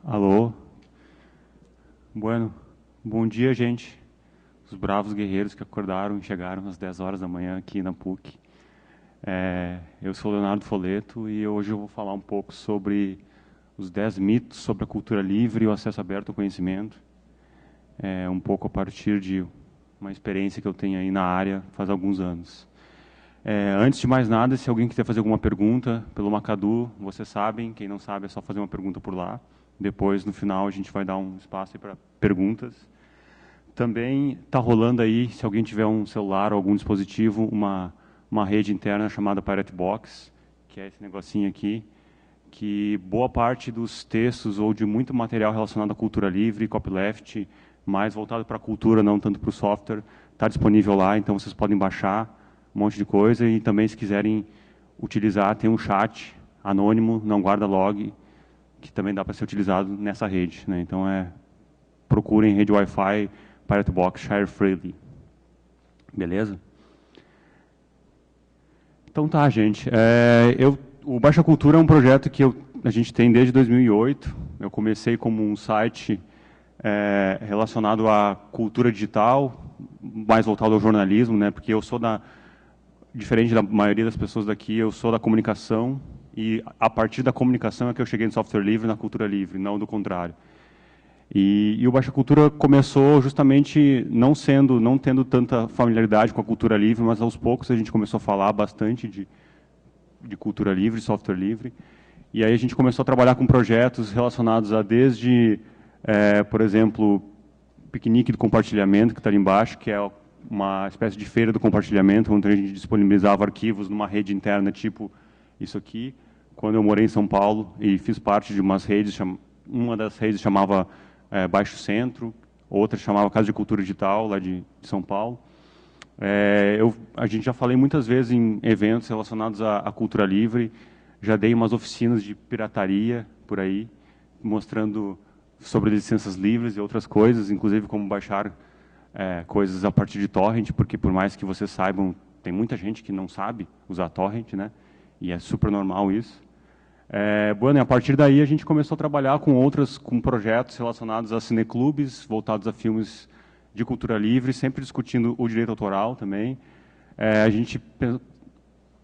Alô? Bueno, bom dia, gente. Os bravos guerreiros que acordaram e chegaram às 10 horas da manhã aqui na PUC. Eu sou Leonardo Foleto e hoje eu vou falar um pouco sobre os 10 mitos sobre a cultura livre e o acesso aberto ao conhecimento. Um pouco a partir de uma experiência que eu tenho aí na área faz alguns anos. Antes de mais nada, se alguém quiser fazer alguma pergunta pelo Macadu, vocês sabem, quem não sabe é só fazer uma pergunta por lá. Depois, no final, a gente vai dar um espaço para perguntas. Também está rolando aí, se alguém tiver um celular ou algum dispositivo, uma rede interna chamada Pirate Box, que é esse negocinho aqui, que boa parte dos textos ou de muito material relacionado à cultura livre, copyleft, mais voltado para a cultura, não tanto para o software, está disponível lá, então vocês podem baixar um monte de coisa e também, se quiserem utilizar, tem um chat anônimo, não guarda log, que também dá para ser utilizado nessa rede, né? Então, procurem rede Wi-Fi, Pirate Box, Share Freely. Beleza? Então tá, gente. O Baixa Cultura é um projeto que a gente tem desde 2008. Eu comecei como um site relacionado à cultura digital, mais voltado ao jornalismo, né? Porque eu sou diferente da maioria das pessoas daqui, eu sou da comunicação, e a partir da comunicação é que eu cheguei no software livre, na cultura livre, não do contrário. E o Baixa Cultura começou justamente não tendo tanta familiaridade com a cultura livre, mas aos poucos a gente começou a falar bastante de cultura livre, software livre. E aí a gente começou a trabalhar com projetos relacionados a desde, por exemplo, Piquenique do Compartilhamento, que está ali embaixo, que é uma espécie de feira do compartilhamento, onde a gente disponibilizava arquivos numa rede interna tipo isso aqui. Quando eu morei em São Paulo e fiz parte de umas redes, uma das redes chamava Baixo Centro, outra chamava Casa de Cultura Digital, lá de São Paulo. A gente já falei muitas vezes em eventos relacionados à cultura livre, já dei umas oficinas de pirataria por aí, mostrando sobre licenças livres e outras coisas, inclusive como baixar coisas a partir de torrent, porque por mais que vocês saibam, tem muita gente que não sabe usar torrent, né? E é super normal isso. Bueno, e a partir daí a gente começou a trabalhar com projetos relacionados a cineclubes, voltados a filmes de cultura livre, sempre discutindo o direito autoral também. A gente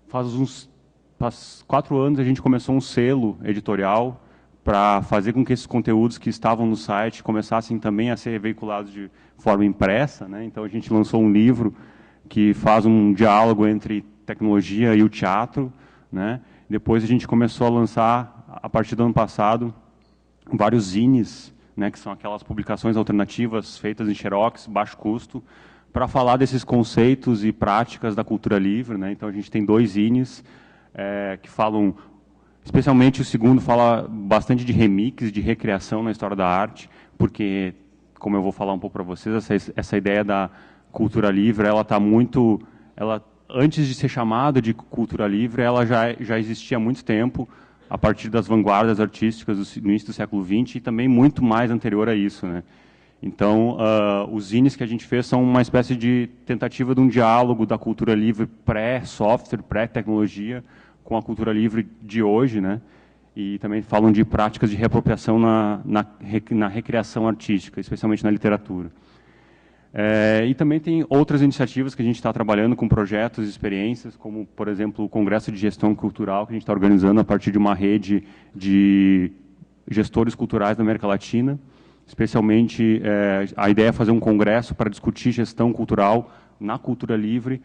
faz 4 anos a gente começou um selo editorial para fazer com que esses conteúdos que estavam no site começassem também a ser veiculados de forma impressa, né? Então a gente lançou um livro que faz um diálogo entre tecnologia e o teatro, né? Depois a gente começou a lançar, a partir do ano passado, vários zines, né, que são aquelas publicações alternativas feitas em xerox, baixo custo, para falar desses conceitos e práticas da cultura livre, né? Então a gente tem 2 zines que falam, especialmente o segundo fala bastante de remix, de recriação na história da arte, porque, como eu vou falar um pouco para vocês, essa ideia da cultura livre, ela está muito... Antes de ser chamada de cultura livre, ela já existia há muito tempo, a partir das vanguardas artísticas do início do século XX, e também muito mais anterior a isso, né? Então, os zines que a gente fez são uma espécie de tentativa de um diálogo da cultura livre pré-software, pré-tecnologia, com a cultura livre de hoje, né? E também falam de práticas de reapropriação na recriação artística, especialmente na literatura. E também tem outras iniciativas que a gente está trabalhando com projetos e experiências, como, por exemplo, o Congresso de Gestão Cultural, que a gente está organizando a partir de uma rede de gestores culturais da América Latina. Especialmente, a ideia é fazer um congresso para discutir gestão cultural na cultura livre,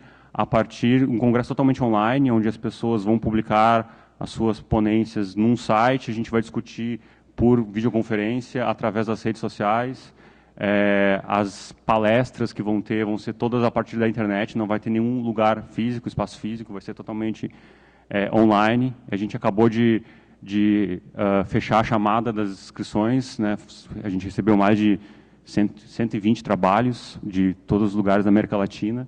um congresso totalmente online, onde as pessoas vão publicar as suas ponências num site, a gente vai discutir por videoconferência, através das redes sociais. As palestras que vão ser todas a partir da internet, não vai ter nenhum lugar físico, espaço físico, vai ser totalmente online. A gente acabou de fechar a chamada das inscrições, né? A gente recebeu mais de 120 trabalhos de todos os lugares da América Latina,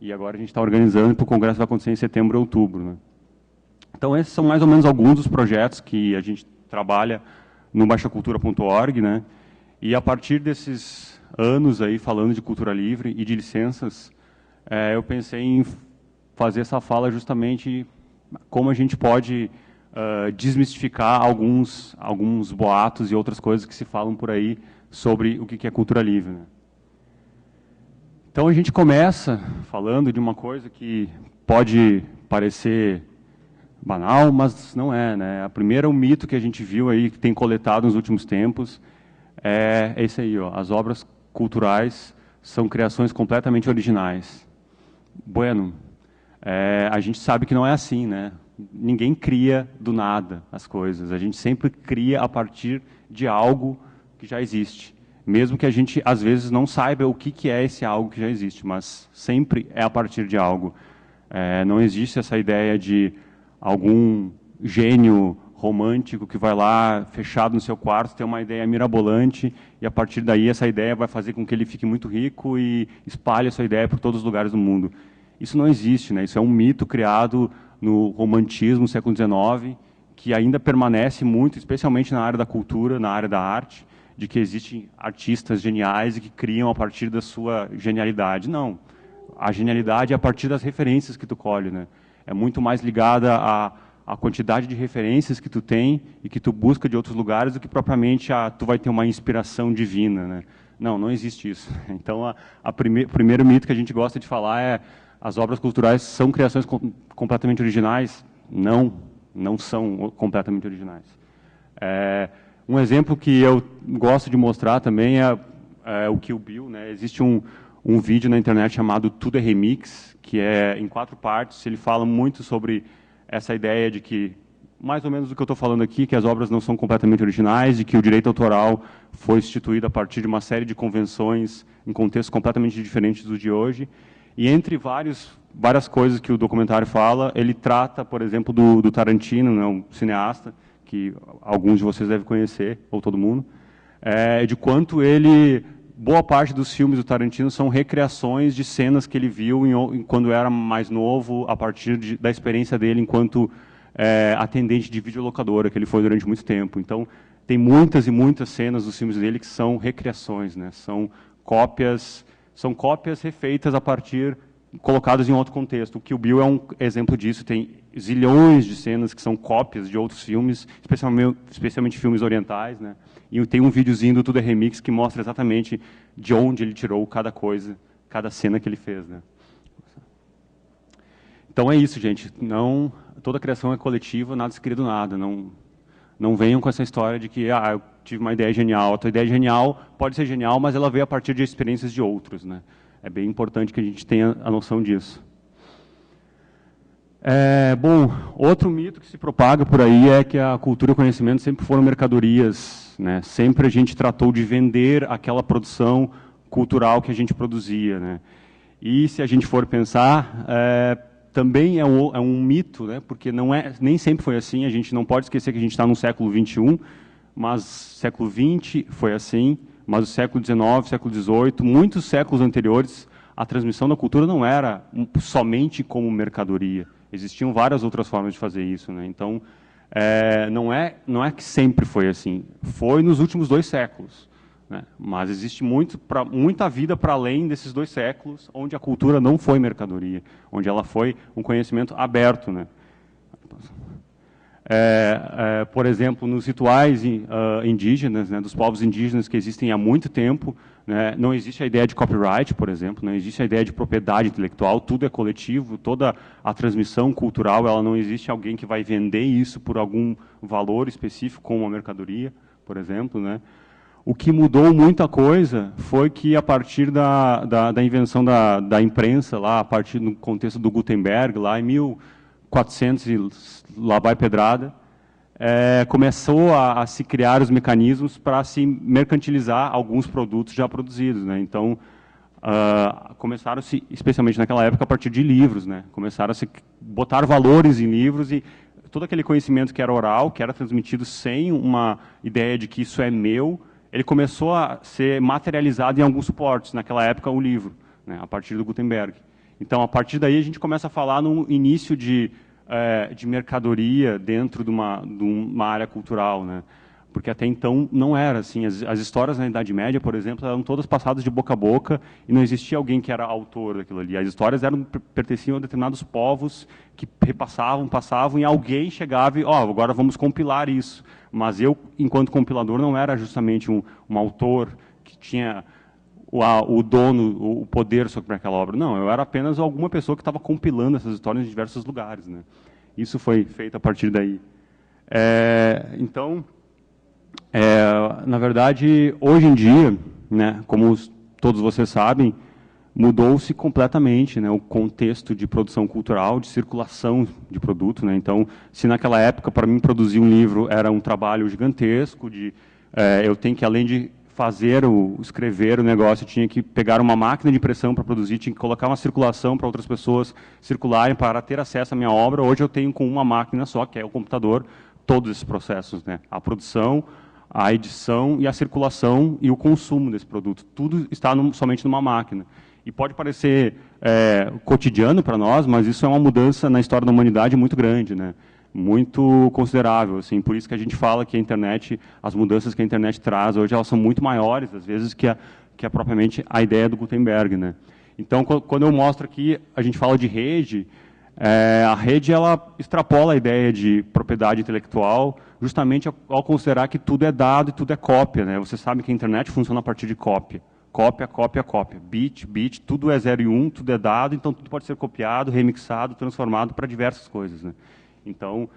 e agora a gente está organizando para o congresso que vai acontecer em setembro e outubro, né? Então esses são mais ou menos alguns dos projetos que a gente trabalha no baixacultura.org, né? E a partir desses anos aí falando de cultura livre e de licenças, eu pensei em fazer essa fala justamente como a gente pode desmistificar alguns boatos e outras coisas que se falam por aí sobre o que é cultura livre, né? Então a gente começa falando de uma coisa que pode parecer banal, mas não é, né? A primeira, o mito que a gente viu aí, que tem coletado nos últimos tempos, é esse aí, ó. As obras culturais são criações completamente originais. Bueno, a gente sabe que não é assim, né? Ninguém cria do nada as coisas. A gente sempre cria a partir de algo que já existe. Mesmo que a gente, às vezes, não saiba o que é esse algo que já existe, mas sempre é a partir de algo. Não existe essa ideia de algum gênio romântico que vai lá, fechado no seu quarto, ter uma ideia mirabolante, e a partir daí essa ideia vai fazer com que ele fique muito rico e espalhe essa ideia por todos os lugares do mundo. Isso não existe, né? Isso é um mito criado no romantismo, século XIX, que ainda permanece muito, especialmente na área da cultura, na área da arte, de que existem artistas geniais e que criam a partir da sua genialidade. Não. A genialidade é a partir das referências que tu colhe, né? É muito mais ligada à quantidade de referências que tu tem e que tu busca de outros lugares do que propriamente tu vai ter uma inspiração divina, né? Não, não existe isso. Então, o primeiro mito que a gente gosta de falar é: as obras culturais são criações completamente originais? Não, não são completamente originais. Um exemplo que eu gosto de mostrar também é o Kill Bill, né? Existe um vídeo na internet chamado Tudo é Remix, que é em 4 partes. Ele fala muito sobre essa ideia de que, mais ou menos o que eu estou falando aqui, que as obras não são completamente originais e que o direito autoral foi instituído a partir de uma série de convenções em contextos completamente diferentes dos de hoje. E entre várias coisas que o documentário fala, ele trata, por exemplo, do Tarantino, né, um cineasta, que alguns de vocês devem conhecer, ou todo mundo, de quanto boa parte dos filmes do Tarantino são recriações de cenas que ele viu quando era mais novo, a partir da experiência dele enquanto atendente de videolocadora, que ele foi durante muito tempo. Então, tem muitas e muitas cenas dos filmes dele que são recriações, né? São cópias refeitas a partir, colocadas em outro contexto. O Kill Bill é um exemplo disso. Tem zilhões de cenas que são cópias de outros filmes, especialmente filmes orientais, né? E tem um videozinho do Tudo é Remix que mostra exatamente de onde ele tirou cada coisa, cada cena que ele fez, né? Então é isso, gente. Toda criação é coletiva, nada se cria do nada. Não venham com essa história de que eu tive uma ideia genial. A tua ideia genial pode ser genial, mas ela veio a partir de experiências de outros, né? É bem importante que a gente tenha a noção disso. Bom, outro mito que se propaga por aí é que a cultura e o conhecimento sempre foram mercadorias, né? Sempre a gente tratou de vender aquela produção cultural que a gente produzia, né? E se a gente for pensar, também é um mito, né? Porque nem sempre foi assim. A gente não pode esquecer que a gente está no século XXI, mas século XX foi assim, mas o século XIX, século XVIII, muitos séculos anteriores, a transmissão da cultura não era somente como mercadoria. Existiam várias outras formas de fazer isso, né? Então, não é que sempre foi assim. Foi nos últimos 2 séculos, né? Mas existe muita vida para além desses 2 séculos, onde a cultura não foi mercadoria, onde ela foi um conhecimento aberto, né? Por exemplo, nos rituais indígenas, né, dos povos indígenas que existem há muito tempo, né, não existe a ideia de copyright, por exemplo, não existe a ideia de propriedade intelectual, tudo é coletivo, toda a transmissão cultural, ela não existe alguém que vai vender isso por algum valor específico, como uma mercadoria, por exemplo, né. O que mudou muita coisa foi que, a partir da invenção da imprensa, lá, a partir do contexto do Gutenberg, lá em 1400 e lá vai pedrada, começou a se criar os mecanismos para se mercantilizar alguns produtos já produzidos, né? Então, começaram-se, especialmente naquela época, a partir de livros, né? Começaram a se botar valores em livros e todo aquele conhecimento que era oral, que era transmitido sem uma ideia de que isso é meu, ele começou a ser materializado em alguns suportes, naquela época o livro, né? A partir do Gutenberg. Então, a partir daí, a gente começa a falar no início de mercadoria dentro de uma área cultural, né? porque até então não era assim. As histórias na Idade Média, por exemplo, eram todas passadas de boca a boca e não existia alguém que era autor daquilo ali. As histórias pertenciam a determinados povos que repassavam, passavam, e alguém chegava e, agora vamos compilar isso. Mas eu, enquanto compilador, não era justamente um autor que tinha o dono, o poder sobre aquela obra. Não, eu era apenas alguma pessoa que estava compilando essas histórias em diversos lugares, né? Isso foi feito a partir daí. Então, na verdade, hoje em dia, né, como todos vocês sabem, mudou-se completamente, né, o contexto de produção cultural, de circulação de produto, né? Então, se naquela época, para mim, produzir um livro era um trabalho gigantesco, eu tenho que, além de escrever o negócio, tinha que pegar uma máquina de impressão para produzir, tinha que colocar uma circulação para outras pessoas circularem para ter acesso à minha obra. Hoje eu tenho com uma máquina só, que é o computador, todos esses processos, né? A produção, a edição e a circulação e o consumo desse produto. Tudo está somente numa máquina. E pode parecer cotidiano para nós, mas isso é uma mudança na história da humanidade muito grande, né? Muito considerável, assim. Por isso que a gente fala que a internet, as mudanças que a internet traz hoje, elas são muito maiores, às vezes, que é propriamente a ideia do Gutenberg, né? Então, quando eu mostro aqui, a gente fala de rede, a rede ela extrapola a ideia de propriedade intelectual, justamente ao considerar que tudo é dado e tudo é cópia, né? Você sabe que a internet funciona a partir de cópia. Cópia, cópia, cópia. Bit, tudo é 0 e 1, tudo é dado, então tudo pode ser copiado, remixado, transformado para diversas coisas, né? Então,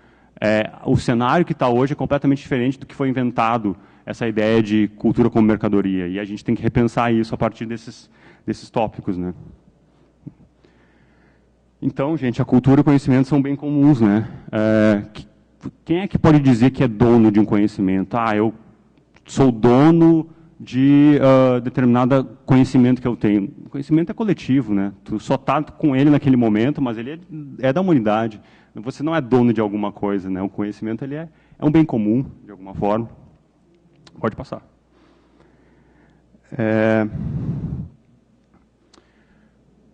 o cenário que está hoje é completamente diferente do que foi inventado, essa ideia de cultura como mercadoria. E a gente tem que repensar isso a partir desses tópicos, né? Então, gente, a cultura e o conhecimento são bem comuns, né? Quem é que pode dizer que é dono de um conhecimento? Eu sou dono de determinado conhecimento que eu tenho. O conhecimento é coletivo, né? Tu só está com ele naquele momento, mas ele é da humanidade. Você não é dono de alguma coisa, né? O conhecimento ele é um bem comum, de alguma forma. Pode passar.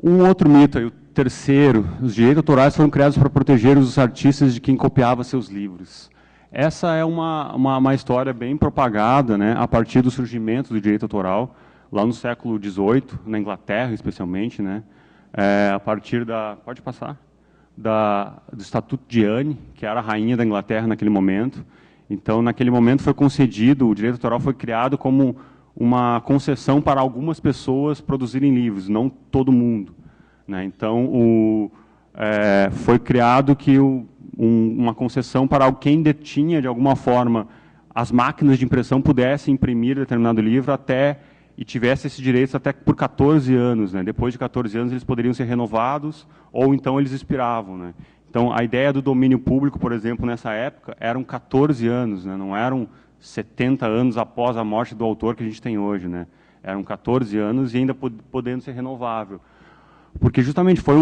Um outro mito, aí, o terceiro, os direitos autorais foram criados para proteger os artistas de quem copiava seus livros. Essa é uma história bem propagada, né, a partir do surgimento do direito autoral, lá no século XVIII, na Inglaterra especialmente, né, a partir pode passar, do Estatuto de Anne, que era a rainha da Inglaterra naquele momento. Então, naquele momento foi concedido, o direito autoral foi criado como uma concessão para algumas pessoas produzirem livros, não todo mundo, né. Então, foi criado que uma concessão para quem detinha, de alguma forma, as máquinas de impressão pudesse imprimir determinado livro e tivesse esses direitos até por 14 anos. Né? Depois de 14 anos, eles poderiam ser renovados ou então eles expiravam. Né? Então, a ideia do domínio público, por exemplo, nessa época, eram 14 anos, né? Não eram 70 anos após a morte do autor que a gente tem hoje. Né? Eram 14 anos e ainda podendo ser renovável. Porque justamente foi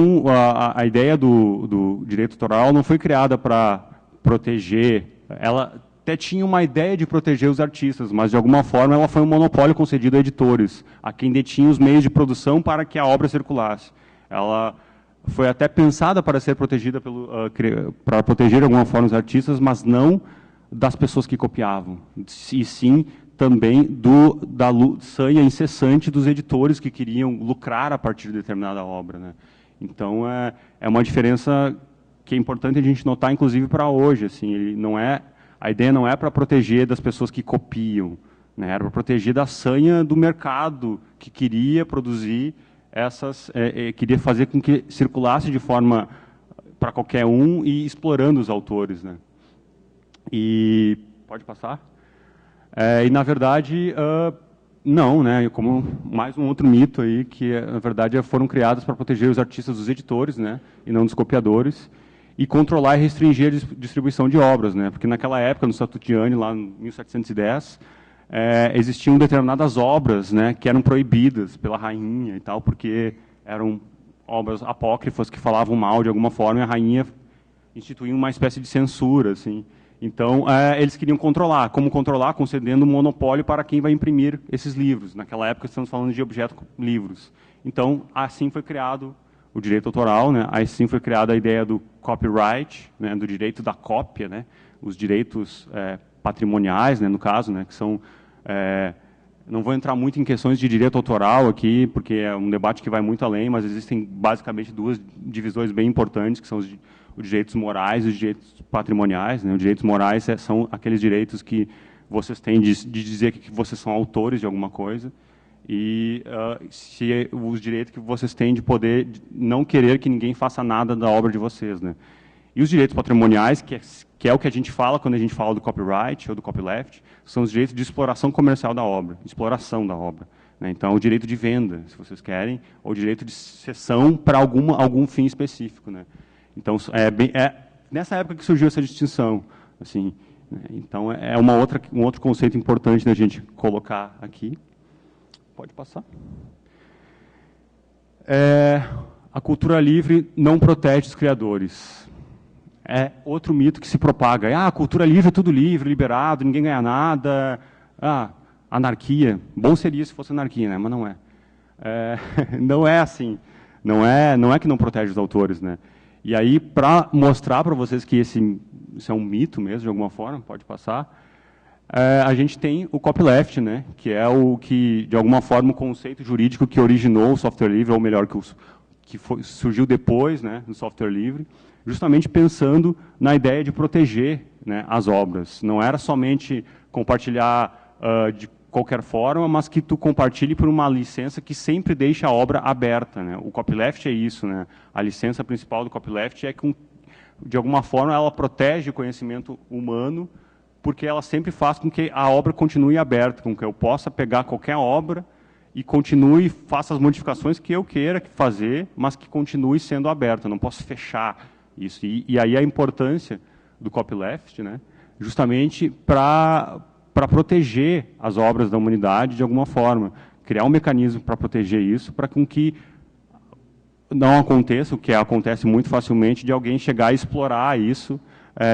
a ideia do direito autoral não foi criada para proteger, ela até tinha uma ideia de proteger os artistas, mas de alguma forma ela foi um monopólio concedido a editores, a quem detinha os meios de produção para que a obra circulasse. Ela foi até pensada para ser protegida para proteger de alguma forma os artistas, mas não das pessoas que copiavam, e sim também da sanha incessante dos editores que queriam lucrar a partir de determinada obra, né? Então, é uma diferença que é importante a gente notar, inclusive, para hoje. Assim, a ideia não é para proteger das pessoas que copiam, né? Era para proteger da sanha do mercado que queria produzir queria fazer com que circulasse de forma para qualquer um e explorando os autores, né? E pode passar? E, na verdade, não, né? Como mais um outro mito aí, que, na verdade, foram criados para proteger os artistas dos editores, né? E não dos copiadores, e controlar e restringir a distribuição de obras, né? Porque, naquela época, no Estatuto de Anne, lá em 1710, existiam determinadas obras, né? Que eram proibidas pela rainha e tal, porque eram obras apócrifas que falavam mal de alguma forma, e a rainha instituiu uma espécie de censura, assim. Então, eles queriam controlar. Como controlar? Concedendo um monopólio para quem vai imprimir esses livros. Naquela época, estamos falando de objetos livros. Então, assim foi criado o direito autoral, né? Assim foi criada a ideia do copyright, né? Do direito da cópia, né? Os direitos patrimoniais, né, no caso, né, que são... não vou entrar muito em questões de direito autoral aqui, porque é um debate que vai muito além, mas existem basicamente duas divisões bem importantes, que são os direitos morais e os direitos patrimoniais, né. Os direitos morais são aqueles direitos que vocês têm de dizer que vocês são autores de alguma coisa, e os direitos que vocês têm de poder não querer que ninguém faça nada da obra de vocês, né. E os direitos patrimoniais, que é o que a gente fala quando a gente fala do copyright ou do copyleft, são os direitos de exploração comercial da obra, exploração da obra, né. Então, o direito de venda, se vocês querem, ou o direito de cessão para algum fim específico, né. Então, nessa época que surgiu essa distinção, assim, né. Então, um outro conceito importante da gente colocar aqui. Pode passar. A cultura livre não protege os criadores. É outro mito que se propaga. A cultura livre é tudo livre, liberado, ninguém ganha nada. Anarquia. Bom seria se fosse anarquia, né? Mas não é. Não é assim. Não é que não protege os autores, né? E aí, para mostrar para vocês que isso é um mito mesmo, de alguma forma, pode passar, a gente tem o copyleft, né? Que é o que, de alguma forma, o conceito jurídico que originou o software livre, ou melhor, surgiu depois, né, do software livre, justamente pensando na ideia de proteger, né, as obras. Não era somente compartilhar de qualquer forma, mas que tu compartilhe por uma licença que sempre deixa a obra aberta, né? O copyleft é isso, né? A licença principal do copyleft é que, de alguma forma, ela protege o conhecimento humano, porque ela sempre faz com que a obra continue aberta, com que eu possa pegar qualquer obra e continue, faça as modificações que eu queira fazer, mas que continue sendo aberta. Eu não posso fechar isso. E aí a importância do copyleft, né, justamente para proteger as obras da humanidade de alguma forma. Criar um mecanismo para proteger isso, para que não aconteça, o que acontece muito facilmente, de alguém chegar e explorar isso,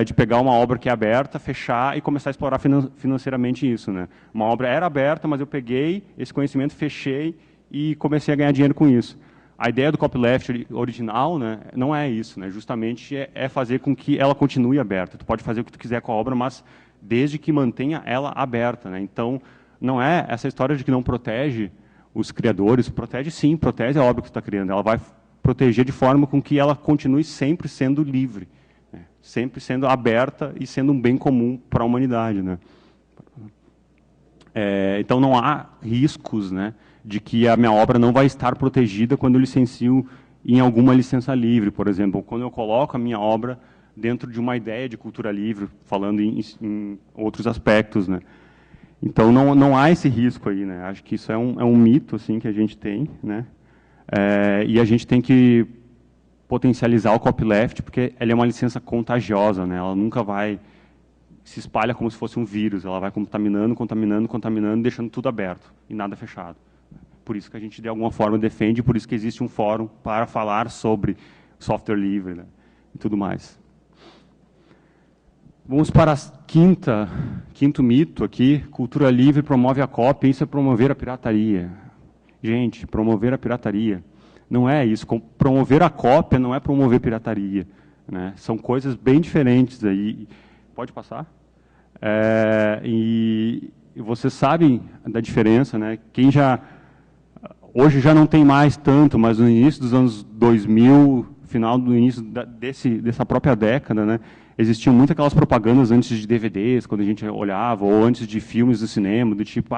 de pegar uma obra que é aberta, fechar e começar a explorar financeiramente isso, né? Uma obra era aberta, mas eu peguei esse conhecimento, fechei e comecei a ganhar dinheiro com isso. A ideia do copyleft original, né, não é isso, né? Justamente é fazer com que ela continue aberta. Tu pode fazer o que tu quiser com a obra, mas desde que mantenha ela aberta, né? Então, não é essa história de que não protege os criadores, protege sim, protege a obra que tu está criando. Ela vai proteger de forma com que ela continue sempre sendo livre, sempre sendo aberta e sendo um bem comum para a humanidade, né? Então não há riscos, né, de que a minha obra não vai estar protegida quando eu licencio em alguma licença livre, por exemplo, quando eu coloco a minha obra dentro de uma ideia de cultura livre, falando em outros aspectos, né? Então não há esse risco aí, né? Acho que isso é um mito assim que a gente tem, né? E a gente tem que potencializar o copyleft, porque ela é uma licença contagiosa, né? Ela nunca se espalha como se fosse um vírus, ela vai contaminando, contaminando, contaminando, deixando tudo aberto e nada fechado. Por isso que a gente, de alguma forma, defende, por isso que existe um fórum para falar sobre software livre, né, e tudo mais. Vamos para quinto mito aqui, cultura livre promove a cópia, isso é promover a pirataria. Gente, promover a pirataria não é isso. Promover a cópia não é promover pirataria, né? São coisas bem diferentes aí. Pode passar? E vocês sabem da diferença, né? Hoje já não tem mais tanto, mas no início dos anos 2000, final do início dessa própria década, né, existiam muito aquelas propagandas antes de DVDs, quando a gente olhava, ou antes de filmes do cinema, do tipo,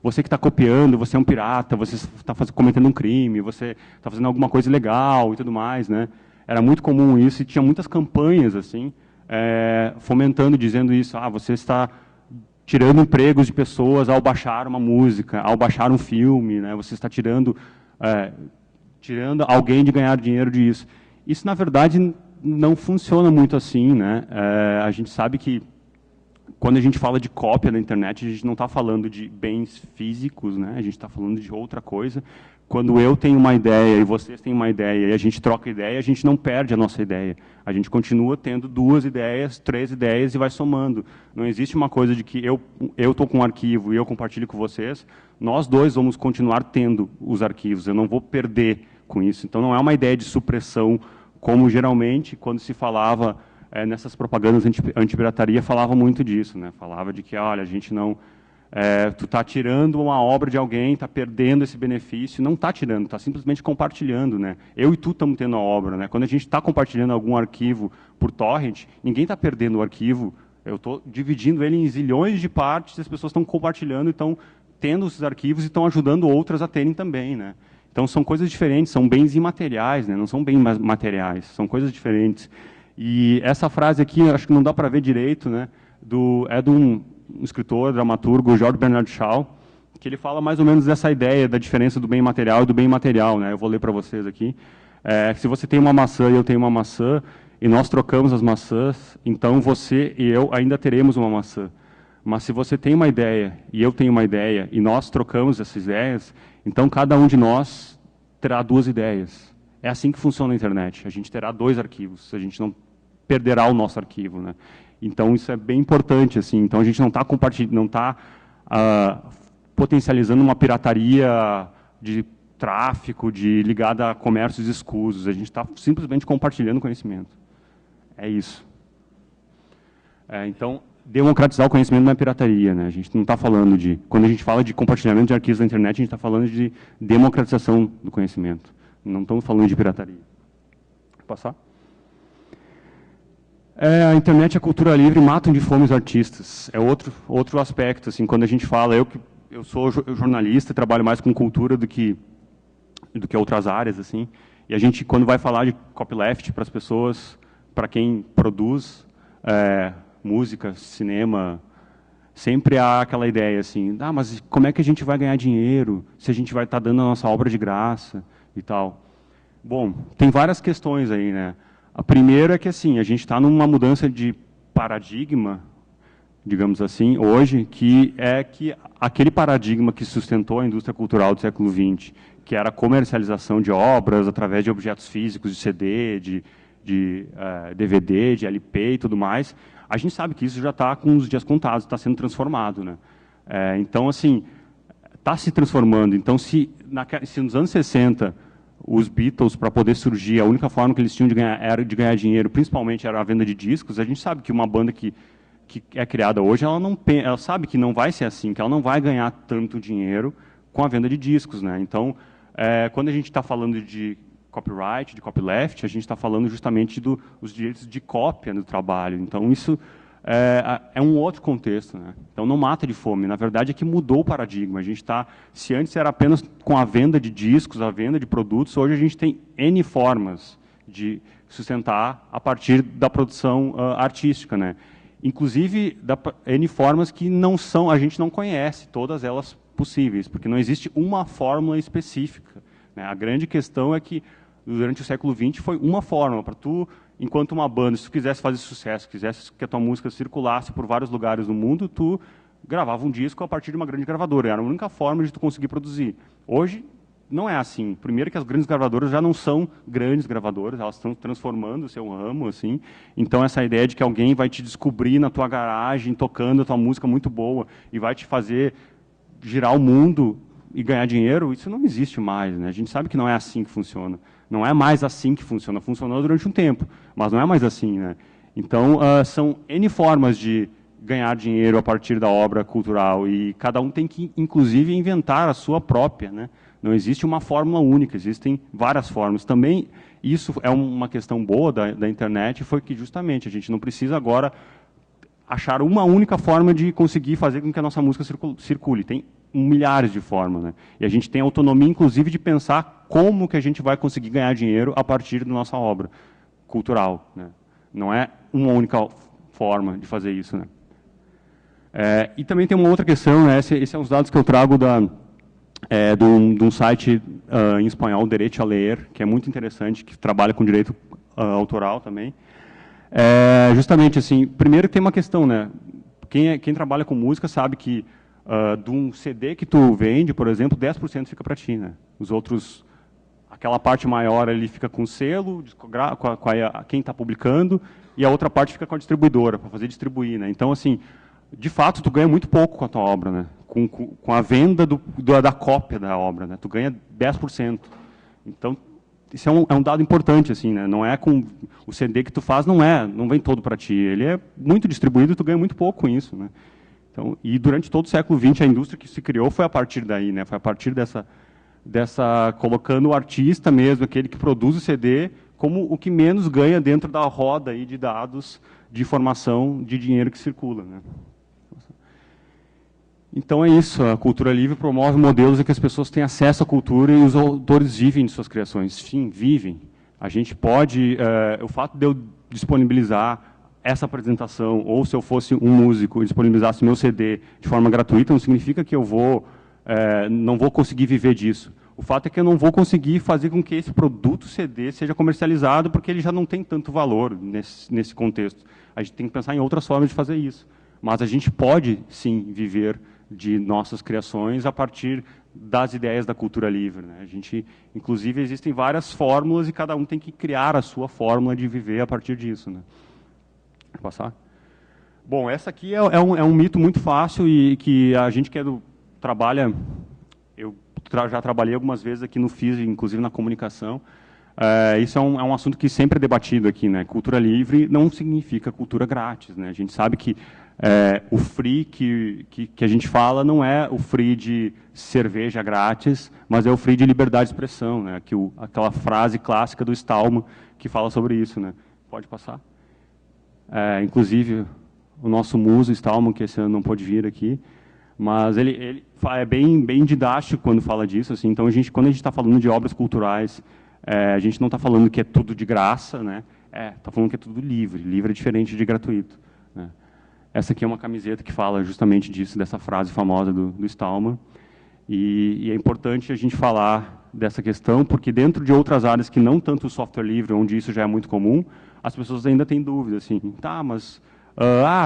você que está copiando, você é um pirata, você está cometendo um crime, você está fazendo alguma coisa ilegal e tudo mais, né? Era muito comum isso e tinha muitas campanhas assim, fomentando, dizendo isso, você está tirando empregos de pessoas ao baixar uma música, ao baixar um filme, né? Você está tirando alguém de ganhar dinheiro disso. Isso, na verdade, não funciona muito assim, né? A gente sabe que, quando a gente fala de cópia na internet, a gente não está falando de bens físicos, né? A gente está falando de outra coisa. Quando eu tenho uma ideia e vocês têm uma ideia e a gente troca ideia, a gente não perde a nossa ideia. A gente continua tendo 2 ideias, 3 ideias e vai somando. Não existe uma coisa de que eu estou com um arquivo e eu compartilho com vocês, nós dois vamos continuar tendo os arquivos, eu não vou perder com isso. Então não é uma ideia de supressão, como geralmente, quando se falava nessas propagandas anti-pirataria, falava muito disso, né? Falava de que, olha, a gente não... tu está tirando uma obra de alguém, está perdendo esse benefício. Não está tirando, está simplesmente compartilhando, né? Eu e tu estamos tendo a obra, né? Quando a gente está compartilhando algum arquivo por torrent, ninguém está perdendo o arquivo. Eu estou dividindo ele em zilhões de partes, as pessoas estão compartilhando e estão tendo esses arquivos e estão ajudando outras a terem também, né? Então, são coisas diferentes, são bens imateriais, né? Não são bens materiais, são coisas diferentes. E essa frase aqui, acho que não dá para ver direito, né? É de um escritor, dramaturgo, George Bernard Shaw, que ele fala mais ou menos dessa ideia da diferença do bem material e do bem imaterial, né? Eu vou ler para vocês aqui. Se você tem uma maçã e eu tenho uma maçã, e nós trocamos as maçãs, então você e eu ainda teremos uma maçã. Mas se você tem uma ideia e eu tenho uma ideia, e nós trocamos essas ideias, então cada um de nós terá duas ideias. É assim que funciona a internet. A gente terá dois arquivos, a gente não perderá o nosso arquivo, né? Então, isso é bem importante, assim. Então, a gente não está potencializando uma pirataria de tráfico, ligada a comércios escusos. A gente está simplesmente compartilhando conhecimento. É isso. Então, democratizar o conhecimento não é pirataria, né? A gente não está falando de... Quando a gente fala de compartilhamento de arquivos na internet, a gente está falando de democratização do conhecimento. Não estamos falando de pirataria. Vou passar? A internet e a cultura livre matam de fome os artistas. É outro aspecto, assim, quando a gente fala, eu sou jornalista, trabalho mais com cultura do que outras áreas, assim. E a gente, quando vai falar de copyleft para as pessoas, para quem produz música, cinema, sempre há aquela ideia assim, mas como é que a gente vai ganhar dinheiro se a gente vai estar dando a nossa obra de graça e tal? Bom, tem várias questões aí, né? A primeira é que, assim, a gente está numa mudança de paradigma, digamos assim, hoje, que é que aquele paradigma que sustentou a indústria cultural do século XX, que era a comercialização de obras através de objetos físicos, de CD, de DVD, de LP e tudo mais, a gente sabe que isso já está com os dias contados, está sendo transformado, né? Então, assim, está se transformando. Então, se nos anos 60... os Beatles, para poder surgir, a única forma que eles tinham de ganhar dinheiro, principalmente, era a venda de discos. A gente sabe que uma banda que é criada hoje, ela sabe que não vai ser assim, que ela não vai ganhar tanto dinheiro com a venda de discos, né? Então, quando a gente está falando de copyright, de copyleft, a gente está falando justamente dos direitos de cópia do trabalho. Então, isso é um outro contexto, né? Então, não mata de fome. Na verdade, é que mudou o paradigma. A gente está, se antes era apenas com a venda de discos, a venda de produtos, hoje a gente tem N formas de sustentar a partir da produção artística, né? Inclusive, N formas que a gente não conhece, todas elas possíveis, porque não existe uma fórmula específica, né? A grande questão é que, durante o século XX, foi uma fórmula para tu... Enquanto uma banda, se tu quisesse fazer sucesso, quisesse que a tua música circulasse por vários lugares do mundo, tu gravava um disco a partir de uma grande gravadora. Era a única forma de tu conseguir produzir. Hoje, não é assim. Primeiro que as grandes gravadoras já não são grandes gravadoras, elas estão transformando o seu ramo, assim. Então, essa ideia de que alguém vai te descobrir na tua garagem, tocando a tua música muito boa, e vai te fazer girar o mundo e ganhar dinheiro, isso não existe mais, né? A gente sabe que não é assim que funciona. Não é mais assim que funciona. Funcionou durante um tempo, mas não é mais assim, né? Então, são N formas de ganhar dinheiro a partir da obra cultural, e cada um tem que, inclusive, inventar a sua própria, né? Não existe uma fórmula única, existem várias formas. Também, isso é uma questão boa da internet, foi que, justamente, a gente não precisa agora achar uma única forma de conseguir fazer com que a nossa música circule. Tem milhares de formas, né? E a gente tem autonomia, inclusive, de pensar como que a gente vai conseguir ganhar dinheiro a partir da nossa obra cultural, né? Não é uma única forma de fazer isso, né? E também tem uma outra questão, né? Esse são os dados que eu trago de um site em espanhol, Derecho a Leer, que é muito interessante, que trabalha com direito autoral também. Justamente assim, primeiro tem uma questão, né? Quem trabalha com música sabe que de um CD que tu vende, por exemplo, 10% fica para ti, né? Os outros, aquela parte maior ali fica com o selo, quem está publicando, e a outra parte fica com a distribuidora, para fazer distribuir, né? Então, assim, de fato, tu ganha muito pouco com a tua obra, né? Com a venda da cópia da obra, né? Tu ganha 10%. Então, isso é um dado importante, assim, né? Não é com o CD que tu faz, não vem todo para ti. Ele é muito distribuído e tu ganha muito pouco com isso, né? Então, e durante todo o século XX, a indústria que se criou foi a partir daí, né? Foi a partir colocando o artista mesmo, aquele que produz o CD, como o que menos ganha dentro da roda aí de dados, de informação, de dinheiro que circula, né? Então é isso, a cultura livre promove modelos em que as pessoas têm acesso à cultura e os autores vivem de suas criações. Sim, vivem. A gente pode, o fato de eu disponibilizar essa apresentação, ou se eu fosse um músico e disponibilizasse meu CD de forma gratuita, não significa que eu não vou conseguir viver disso. O fato é que eu não vou conseguir fazer com que esse produto CD seja comercializado, porque ele já não tem tanto valor nesse contexto. A gente tem que pensar em outras formas de fazer isso. Mas a gente pode, sim, viver de nossas criações a partir das ideias da cultura livre, né? Inclusive, existem várias fórmulas e cada um tem que criar a sua fórmula de viver a partir disso, né? Vou passar? Bom, essa aqui é um mito muito fácil e que a gente que trabalha... Eu já trabalhei algumas vezes aqui no FIS, inclusive na comunicação. Isso é um assunto que sempre é debatido aqui, né? Cultura livre não significa cultura grátis, né? A gente sabe que o free que a gente fala não é o free de cerveja grátis, mas é o free de liberdade de expressão, né? Aquela frase clássica do Stallman que fala sobre isso, né? Pode passar? Inclusive, o nosso muso Stallman, que esse ano não pôde vir aqui, mas ele é bem didático quando fala disso, assim. Então, quando a gente está falando de obras culturais, a gente não está falando que é tudo de graça, né? Está falando que é tudo livre. Livre é diferente de gratuito, né? Essa aqui é uma camiseta que fala justamente disso, dessa frase famosa do Stallman. E é importante a gente falar dessa questão, porque dentro de outras áreas que não tanto o software livre, onde isso já é muito comum, as pessoas ainda têm dúvidas, assim, tá, mas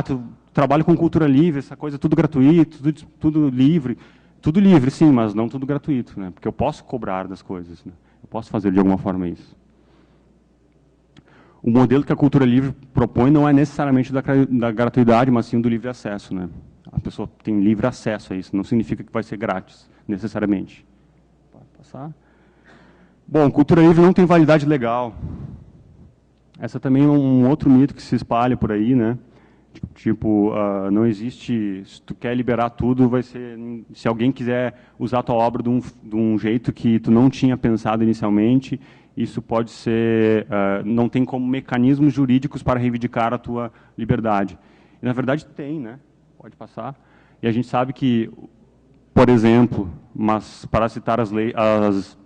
tu trabalha com cultura livre, essa coisa é tudo gratuito, tudo livre. Tudo livre, sim, mas não tudo gratuito, né? Porque eu posso cobrar das coisas, né? Eu posso fazer de alguma forma isso. O modelo que a cultura livre propõe não é necessariamente da gratuidade, mas sim do livre acesso, né? A pessoa tem livre acesso a isso, não significa que vai ser grátis, necessariamente. Pode passar? Bom, cultura livre não tem validade legal. Essa também é um outro mito que se espalha por aí, né? Tipo, não existe, se tu quer liberar tudo, vai ser, se alguém quiser usar a tua obra de um jeito que tu não tinha pensado inicialmente, isso pode ser, não tem como mecanismos jurídicos para reivindicar a tua liberdade. E, na verdade, tem, né? Pode passar. E a gente sabe que, por exemplo, mas para citar as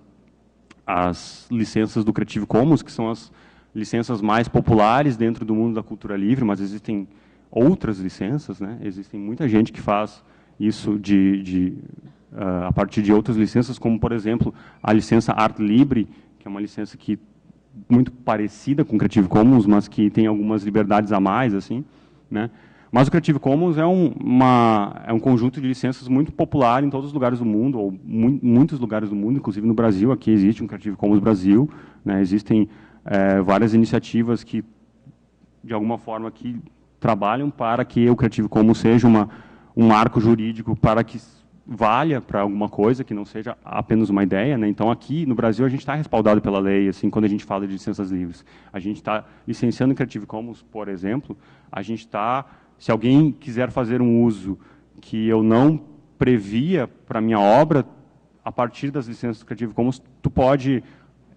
licenças do Creative Commons, que são as licenças mais populares dentro do mundo da cultura livre, mas existem outras licenças, né? Existem muita gente que faz isso a partir de outras licenças, como, por exemplo, a licença Art Libre, que é uma licença muito parecida com o Creative Commons, mas que tem algumas liberdades a mais, assim, né? Mas o Creative Commons é um conjunto de licenças muito popular em todos os lugares do mundo, ou muitos lugares do mundo, inclusive no Brasil. Aqui existe um Creative Commons Brasil, né? Existem várias iniciativas que, de alguma forma, que trabalham para que o Creative Commons seja um marco jurídico para que valha para alguma coisa, que não seja apenas uma ideia, né? Então, aqui no Brasil, a gente está respaldado pela lei, assim, quando a gente fala de licenças livres. A gente está licenciando o Creative Commons, por exemplo, a gente está, se alguém quiser fazer um uso que eu não previa para a minha obra, a partir das licenças do Creative Commons, tu pode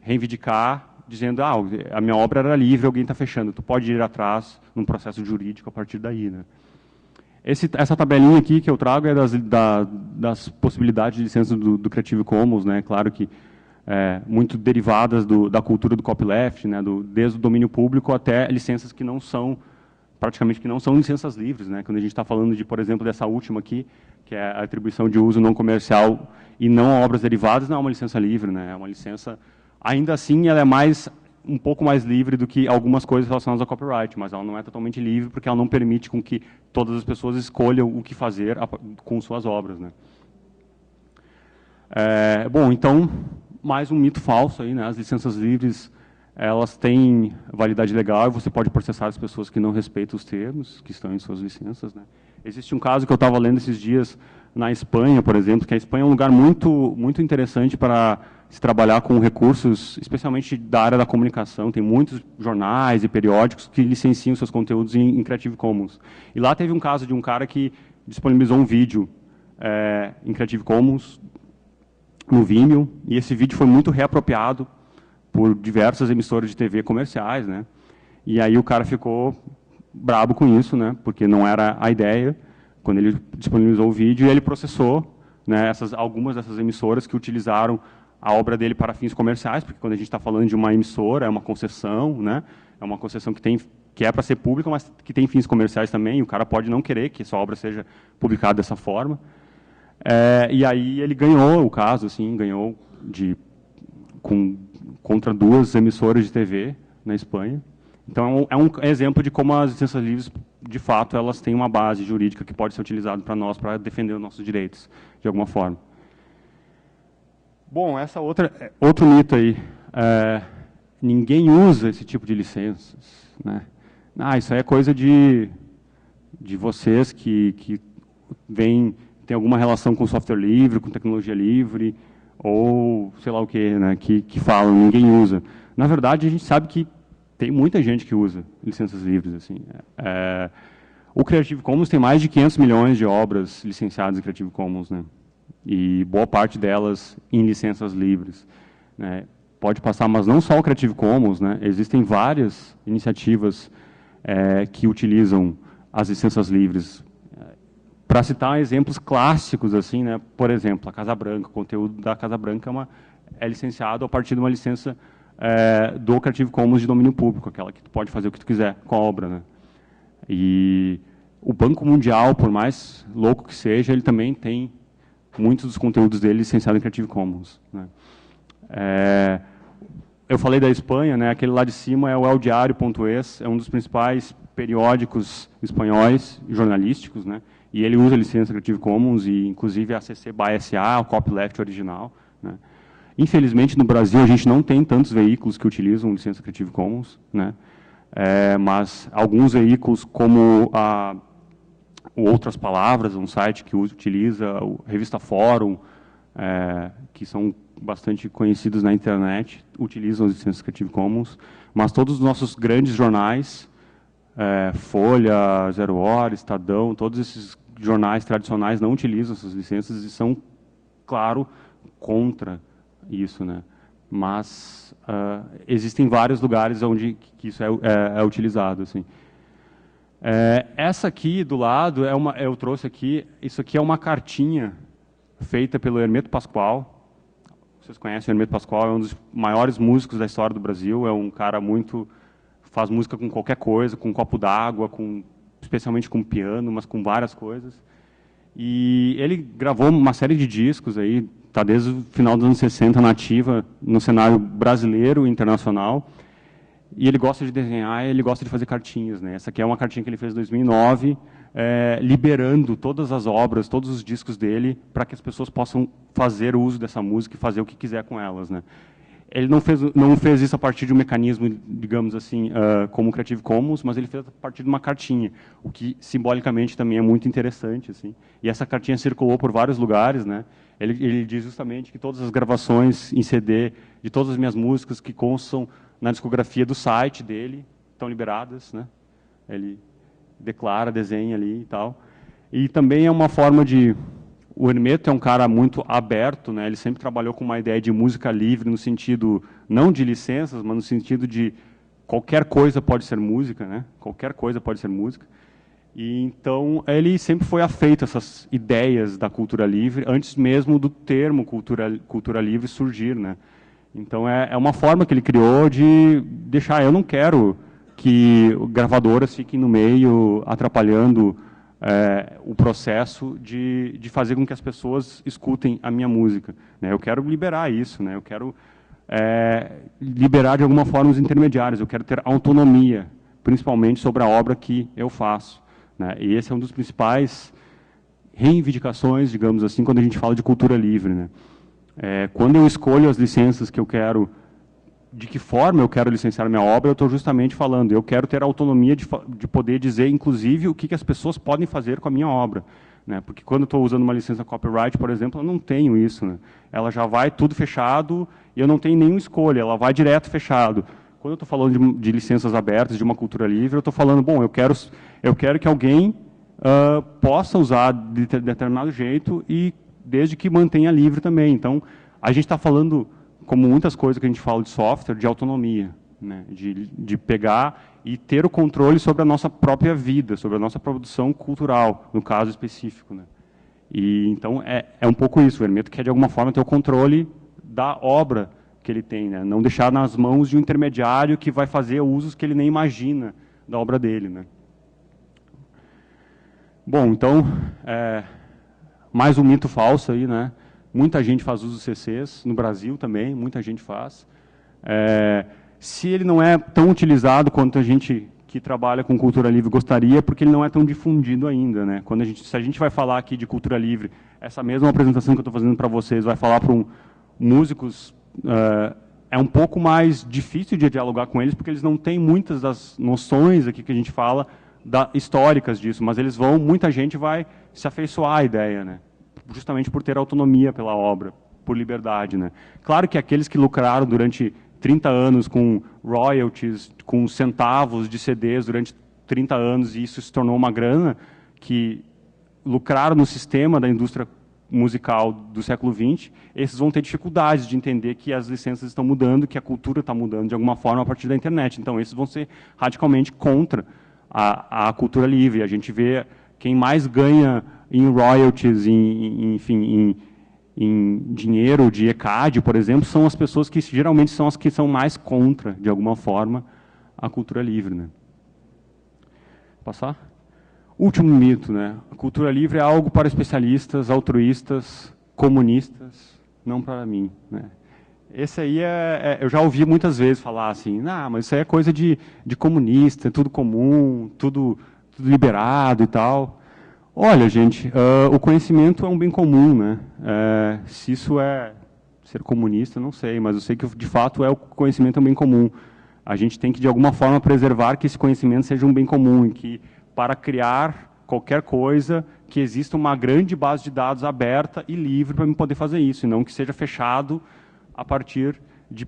reivindicar dizendo, a minha obra era livre, alguém está fechando. Tu pode ir atrás num processo jurídico a partir daí, né? Essa tabelinha aqui que eu trago é das possibilidades de licença do Creative Commons, né? Claro que muito derivadas da cultura do copyleft, né? Desde o domínio público até licenças que não são, praticamente que não são licenças livres, né? Quando a gente está falando de, por exemplo, dessa última aqui, que é a atribuição de uso não comercial e não obras derivadas, não é uma licença livre, né? É uma licença, ainda assim, ela é um pouco mais livre do que algumas coisas relacionadas ao copyright, mas ela não é totalmente livre porque ela não permite com que todas as pessoas escolham o que fazer com suas obras, né? Bom, então, mais um mito falso aí, né? As licenças livres, elas têm validade legal e você pode processar as pessoas que não respeitam os termos que estão em suas licenças, né? Existe um caso que eu estava lendo esses dias na Espanha, por exemplo, que a Espanha é um lugar muito interessante para se trabalhar com recursos, especialmente da área da comunicação. Tem muitos jornais e periódicos que licenciam seus conteúdos em Creative Commons. E lá teve um caso de um cara que disponibilizou um vídeo em Creative Commons no Vimeo, e esse vídeo foi muito reapropriado por diversas emissoras de TV comerciais, né? E aí o cara ficou brabo com isso, né? Porque não era a ideia. Quando ele disponibilizou o vídeo, ele processou, né, algumas dessas emissoras que utilizaram a obra dele para fins comerciais, porque quando a gente está falando de uma emissora, é uma concessão, né? É uma concessão que é para ser pública, mas que tem fins comerciais também, e o cara pode não querer que sua obra seja publicada dessa forma. E aí ele ganhou o caso, assim, ganhou contra 2 emissoras de TV na Espanha. Então, é um exemplo de como as licenças livres, de fato, elas têm uma base jurídica que pode ser utilizada para nós, para defender os nossos direitos, de alguma forma. Bom, outro mito aí. Ninguém usa esse tipo de licenças, né? Isso aí é coisa de vocês que tem alguma relação com software livre, com tecnologia livre, ou sei lá o quê, né, que falam, ninguém usa. Na verdade, a gente sabe que tem muita gente que usa licenças livres, assim. O Creative Commons tem mais de 500 milhões de obras licenciadas em Creative Commons, né? E boa parte delas em licenças livres, né? Pode passar, mas não só o Creative Commons, né? Existem várias iniciativas que utilizam as licenças livres. Para citar exemplos clássicos, assim, né? Por exemplo, a Casa Branca, o conteúdo da Casa Branca é licenciado a partir de uma licença do Creative Commons de domínio público, aquela que tu pode fazer o que tu quiser com a obra, né? E o Banco Mundial, por mais louco que seja, ele também tem muitos dos conteúdos dele licenciados em Creative Commons, né? Eu falei da Espanha, né? Aquele lá de cima é o El Diario.es, é um dos principais periódicos espanhóis jornalísticos, né? E ele usa a licença Creative Commons e, inclusive, a CC BY SA, o copyleft original, né? Infelizmente, no Brasil, a gente não tem tantos veículos que utilizam licença Creative Commons, né? Mas alguns veículos, como o Outras Palavras, um site que utiliza, a revista Fórum, que são bastante conhecidos na internet, utilizam as licenças Creative Commons, mas todos os nossos grandes jornais, Folha, Zero Hora, Estadão, todos esses jornais tradicionais não utilizam essas licenças e são, claro, contra isso, né? Mas existem vários lugares onde que isso é utilizado, assim. Essa aqui do lado eu trouxe aqui. Isso aqui é uma cartinha feita pelo Hermeto Pascoal. Vocês conhecem o Hermeto Pascoal? É um dos maiores músicos da história do Brasil. É um cara faz música com qualquer coisa, com um copo d'água, especialmente com piano, mas com várias coisas. E ele gravou uma série de discos aí, está desde o final dos anos 60 na ativa, no cenário brasileiro e internacional. E ele gosta de desenhar, ele gosta de fazer cartinhas, né? Essa aqui é uma cartinha que ele fez em 2009, liberando todas as obras, todos os discos dele, para que as pessoas possam fazer uso dessa música e fazer o que quiser com elas, né? Ele não fez isso a partir de um mecanismo, digamos assim, como o Creative Commons, mas ele fez a partir de uma cartinha, o que simbolicamente também é muito interessante, assim. E essa cartinha circulou por vários lugares, né? Ele diz justamente que todas as gravações em CD de todas as minhas músicas que constam na discografia do site dele estão liberadas, né? Ele declara, desenha ali e tal. E também é uma forma de... O Hermeto é um cara muito aberto, né? Ele sempre trabalhou com uma ideia de música livre, no sentido, não de licenças, mas no sentido de qualquer coisa pode ser música, né? Qualquer coisa pode ser música. E então ele sempre foi afeito a essas ideias da cultura livre, antes mesmo do termo cultura livre surgir, né? Então é uma forma que ele criou de deixar, eu não quero que gravadoras fiquem no meio atrapalhando o processo de fazer com que as pessoas escutem a minha música, né? Eu quero liberar isso, né? Eu quero liberar de alguma forma os intermediários, eu quero ter autonomia, principalmente sobre a obra que eu faço, né? E esse é um dos principais reivindicações, digamos assim, quando a gente fala de cultura livre, né? Quando eu escolho as licenças que eu quero, de que forma eu quero licenciar minha obra, eu estou justamente falando, eu quero ter a autonomia de poder dizer, inclusive, o que as pessoas podem fazer com a minha obra, né? Porque quando eu estou usando uma licença copyright, por exemplo, eu não tenho isso, né? Ela já vai tudo fechado e eu não tenho nenhuma escolha, ela vai direto fechado. Quando eu estou falando de licenças abertas, de uma cultura livre, eu estou falando, bom, eu quero que alguém possa usar de determinado jeito e desde que mantenha livre também. Então, a gente está falando, como muitas coisas que a gente fala de software, de autonomia, né? De pegar e ter o controle sobre a nossa própria vida, sobre a nossa produção cultural, no caso específico, né? E então é um pouco isso. O Hermeto quer de alguma forma ter o controle da obra que ele tem, né? Não deixar nas mãos de um intermediário que vai fazer usos que ele nem imagina da obra dele, né? Bom, então mais um mito falso aí, né? Muita gente faz uso de CCs, no Brasil também, muita gente faz. Se ele não é tão utilizado quanto a gente que trabalha com cultura livre gostaria, porque ele não é tão difundido ainda, né? Se a gente vai falar aqui de cultura livre, essa mesma apresentação que eu estou fazendo para vocês vai falar para músicos, é um pouco mais difícil de dialogar com eles, porque eles não têm muitas das noções aqui que a gente fala históricas disso, mas muita gente vai se afeiçoar à ideia, né? Justamente por ter autonomia pela obra, por liberdade, né? Claro que aqueles que lucraram durante 30 anos com royalties, com centavos de CDs durante 30 anos, e isso se tornou uma grana, que lucraram no sistema da indústria musical do século XX, esses vão ter dificuldades de entender que as licenças estão mudando, que a cultura está mudando de alguma forma a partir da internet. Então, esses vão ser radicalmente contra a cultura livre. A gente vê quem mais ganha em royalties, enfim, em dinheiro de ECAD, por exemplo, são as pessoas que geralmente são as que são mais contra, de alguma forma, a cultura livre, né? Passar? Último mito, né? A cultura livre é algo para especialistas, altruístas, comunistas, não para mim, né? Esse aí eu já ouvi muitas vezes falar assim, mas isso aí é coisa de comunista, é tudo comum, tudo liberado e tal. Olha, gente, o conhecimento é um bem comum, né? Se isso é ser comunista, não sei, mas eu sei que, de fato, o conhecimento é um bem comum. A gente tem que, de alguma forma, preservar que esse conhecimento seja um bem comum e que, para criar qualquer coisa, que exista uma grande base de dados aberta e livre para eu poder fazer isso, e não que seja fechado a partir de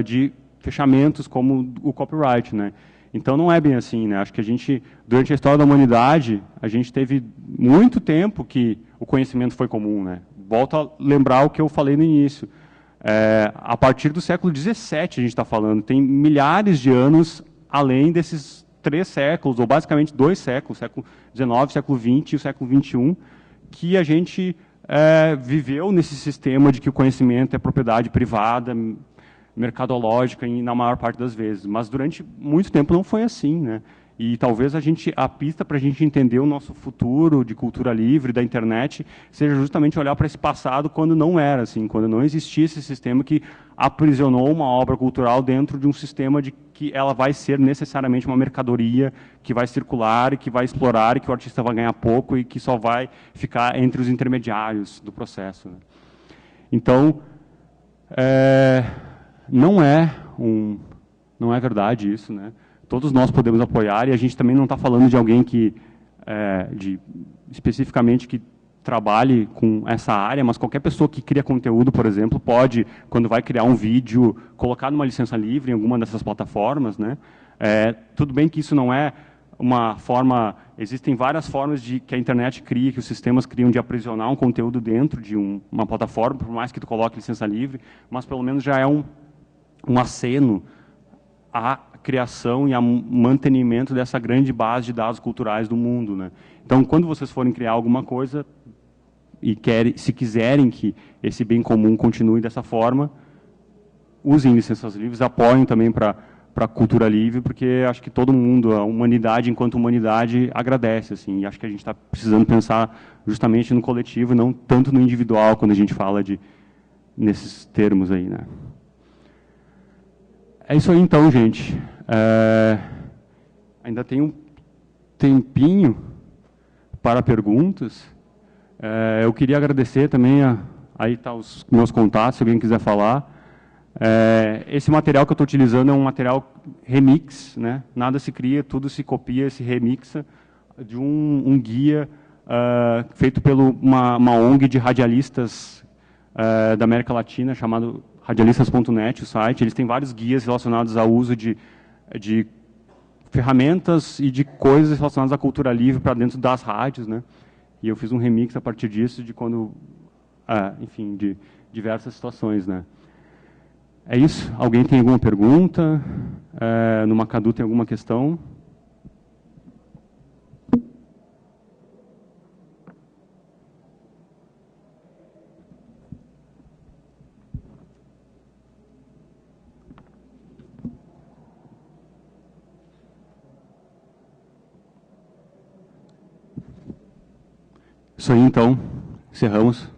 de fechamentos como o copyright, né? Então, não é bem assim, né? Acho que durante a história da humanidade, a gente teve muito tempo que o conhecimento foi comum, né? Volto a lembrar o que eu falei no início. A partir do século XVII, a gente está falando, tem milhares de anos além desses 3 séculos, ou basicamente 2 séculos, século XIX, século XX e o século XXI, que a gente viveu nesse sistema de que o conhecimento é propriedade privada, mercadológica na maior parte das vezes, mas durante muito tempo não foi assim, né? E talvez a pista para a gente entender o nosso futuro de cultura livre da internet seja justamente olhar para esse passado quando não era assim, quando não existia esse sistema que aprisionou uma obra cultural dentro de um sistema de que ela vai ser necessariamente uma mercadoria que vai circular e que vai explorar e que o artista vai ganhar pouco e que só vai ficar entre os intermediários do processo, né? Então, não é verdade isso, né? Todos nós podemos apoiar, e a gente também não está falando de alguém especificamente que trabalhe com essa área, mas qualquer pessoa que cria conteúdo, por exemplo, pode, quando vai criar um vídeo, colocar numa licença livre em alguma dessas plataformas, né? Tudo bem que isso não é uma forma... Existem várias formas que a internet cria, que os sistemas criam de aprisionar um conteúdo dentro de uma plataforma, por mais que tu coloque licença livre, mas pelo menos já é um aceno à criação e ao mantenimento dessa grande base de dados culturais do mundo, né? Então, quando vocês forem criar alguma coisa e se quiserem que esse bem comum continue dessa forma, usem licenças livres, apoiem também para a cultura livre, porque acho que todo mundo, a humanidade enquanto humanidade, agradece, assim, e acho que a gente está precisando pensar justamente no coletivo e não tanto no individual quando a gente fala nesses termos aí, né? É isso aí, então, gente. Ainda tem um tempinho para perguntas. Eu queria agradecer também, aí tá os meus contatos, se alguém quiser falar. Esse material que eu estou utilizando é um material remix, né? Nada se cria, tudo se copia, se remixa, de um guia feito por uma ONG de radialistas da América Latina, chamado radialistas.net, o site. Eles têm vários guias relacionados ao uso de ferramentas e de coisas relacionadas à cultura livre para dentro das rádios, né? E eu fiz um remix a partir disso, de quando, enfim, de diversas situações, né? É isso. Alguém tem alguma pergunta? No Macadu tem alguma questão? Isso aí, então. Encerramos.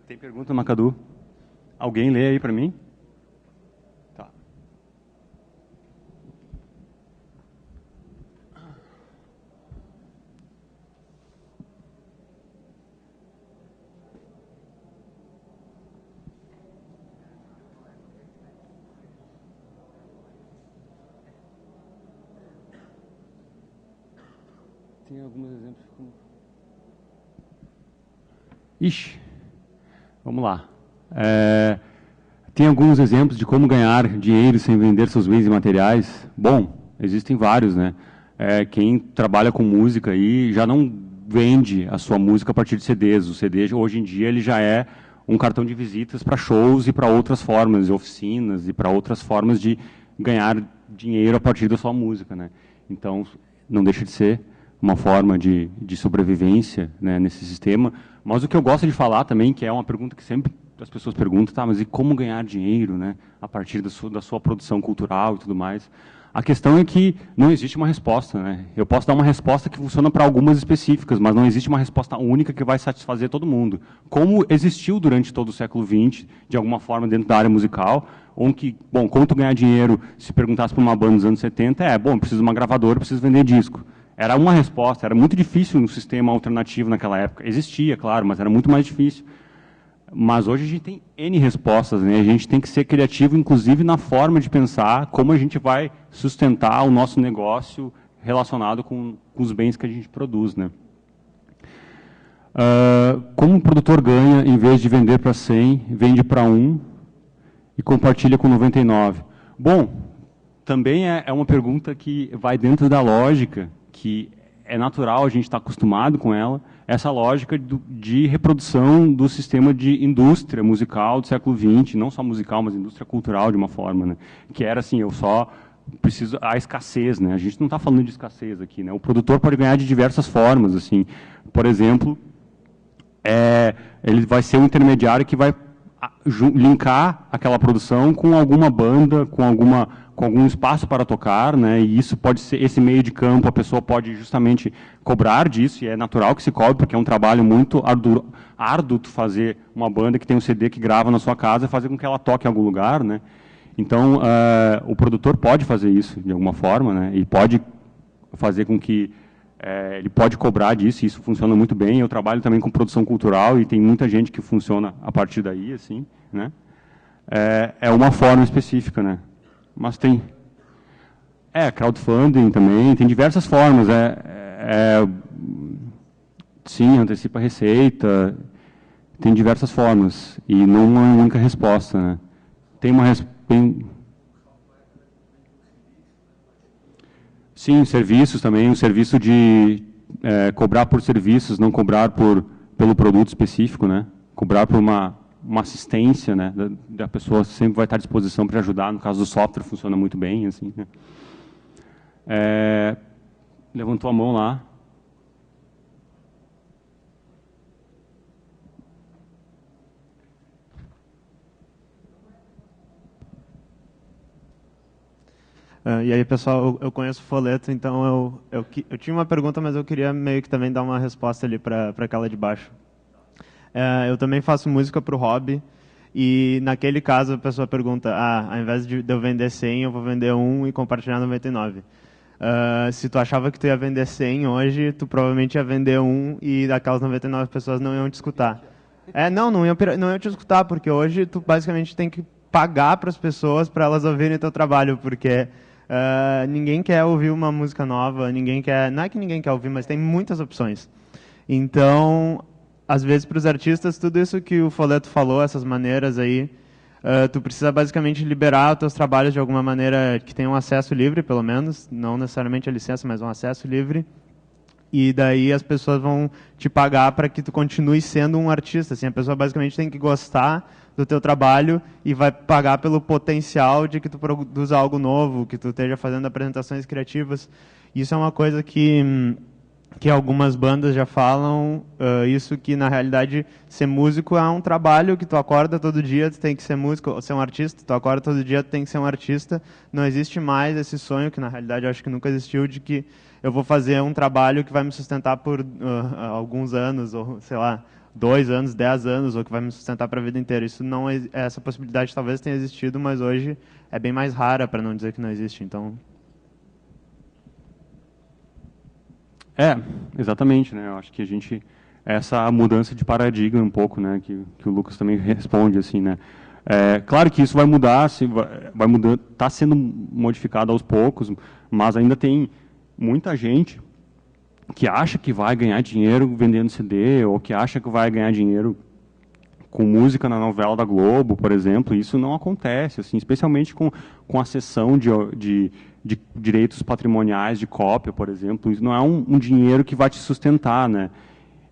Tem pergunta, Macadu? Alguém lê aí para mim? Tá. Tem alguns exemplos. Ixi, vamos lá. Tem alguns exemplos de como ganhar dinheiro sem vender seus bens e materiais? Bom, existem vários, né? Quem trabalha com música aí já não vende a sua música a partir de CDs. O CD, hoje em dia, ele já é um cartão de visitas para shows e para outras formas, oficinas e para outras formas de ganhar dinheiro a partir da sua música, né? Então, não deixa de ser uma forma de sobrevivência, né, nesse sistema. Mas o que eu gosto de falar também, que é uma pergunta que sempre as pessoas perguntam, tá, mas e como ganhar dinheiro, né, a partir da sua produção cultural e tudo mais? A questão é que não existe uma resposta, né? Eu posso dar uma resposta que funciona para algumas específicas, mas não existe uma resposta única que vai satisfazer todo mundo. Como existiu durante todo o século XX, de alguma forma, dentro da área musical, onde, bom, como tu ganhar dinheiro, se perguntasse para uma banda dos anos 70, bom, preciso de uma gravadora, preciso vender disco. Era uma resposta, era muito difícil um sistema alternativo naquela época. Existia, claro, mas era muito mais difícil. Mas hoje a gente tem N respostas, né? A gente tem que ser criativo, inclusive na forma de pensar como a gente vai sustentar o nosso negócio relacionado com os bens que a gente produz, né? Como o produtor ganha, em vez de vender para 100, vende para 1 e compartilha com 99? Bom, também é uma pergunta que vai dentro da lógica, que é natural, a gente está acostumado com ela, essa lógica de reprodução do sistema de indústria musical do século XX, não só musical, mas indústria cultural de uma forma, né? Que era assim, eu só preciso a escassez, né? A gente não está falando de escassez aqui, né? O produtor pode ganhar de diversas formas, assim. Por exemplo, ele vai ser um intermediário que vai linkar aquela produção com alguma banda, com algum espaço para tocar, né? E isso pode ser, esse meio de campo, a pessoa pode justamente cobrar disso, e é natural que se cobre, porque é um trabalho muito árduo fazer uma banda que tem um CD que grava na sua casa e fazer com que ela toque em algum lugar, né? Então, o produtor pode fazer isso de alguma forma, né? E pode fazer com que ele pode cobrar disso, e isso funciona muito bem. Eu trabalho também com produção cultural e tem muita gente que funciona a partir daí, assim, né? É uma forma específica, né? Mas tem crowdfunding também, tem diversas formas. Sim, antecipa a receita, tem diversas formas e não uma única resposta, né? Sim, serviços também, o serviço de cobrar por serviços, não cobrar pelo produto específico, né? Cobrar por uma assistência, né? Da pessoa sempre vai estar à disposição para ajudar. No caso do software, funciona muito bem, assim, né? Levantou a mão lá. E aí, pessoal, eu conheço o Folheto, então eu tinha uma pergunta, mas eu queria meio que também dar uma resposta ali para aquela de baixo. Eu também faço música para o hobby, e naquele caso a pessoa pergunta, ao invés de eu vender 100, eu vou vender 1 e compartilhar 99. Se tu achava que tu ia vender 100 hoje, tu provavelmente ia vender 1 e aquelas 99 pessoas não iam te escutar. Não iam te escutar, porque hoje tu basicamente tem que pagar para as pessoas para elas ouvirem teu trabalho, porque ninguém quer ouvir uma música nova, não é que ninguém quer ouvir, mas tem muitas opções. Então, às vezes, para os artistas, tudo isso que o Folleto falou, essas maneiras aí, tu precisa basicamente liberar os teus trabalhos de alguma maneira que tenha um acesso livre, pelo menos, não necessariamente a licença, mas um acesso livre. E daí as pessoas vão te pagar para que tu continue sendo um artista. Assim, a pessoa basicamente tem que gostar do teu trabalho e vai pagar pelo potencial de que tu produza algo novo, que tu esteja fazendo apresentações criativas. Isso é uma coisa que algumas bandas já falam, isso que na realidade ser músico é um trabalho que tu acorda todo dia, tu tem que ser músico, ou ser um artista, tu acorda todo dia, tu tem que ser um artista. Não existe mais esse sonho, que na realidade eu acho que nunca existiu, de que eu vou fazer um trabalho que vai me sustentar por alguns anos, ou sei lá, 2 anos, 10 anos, ou que vai me sustentar para a vida inteira. Isso não, essa possibilidade talvez tenha existido, mas hoje é bem mais rara, para não dizer que não existe. Então... exatamente, né? Eu acho que essa mudança de paradigma um pouco, né, que o Lucas também responde, assim, né? Claro que isso vai mudar, vai mudando, está sendo modificado aos poucos, mas ainda tem muita gente que acha que vai ganhar dinheiro vendendo CD, ou que acha que vai ganhar dinheiro com música na novela da Globo, por exemplo. Isso não acontece, assim, especialmente com a cessão de direitos patrimoniais de cópia, por exemplo. Isso não é um dinheiro que vai te sustentar, né?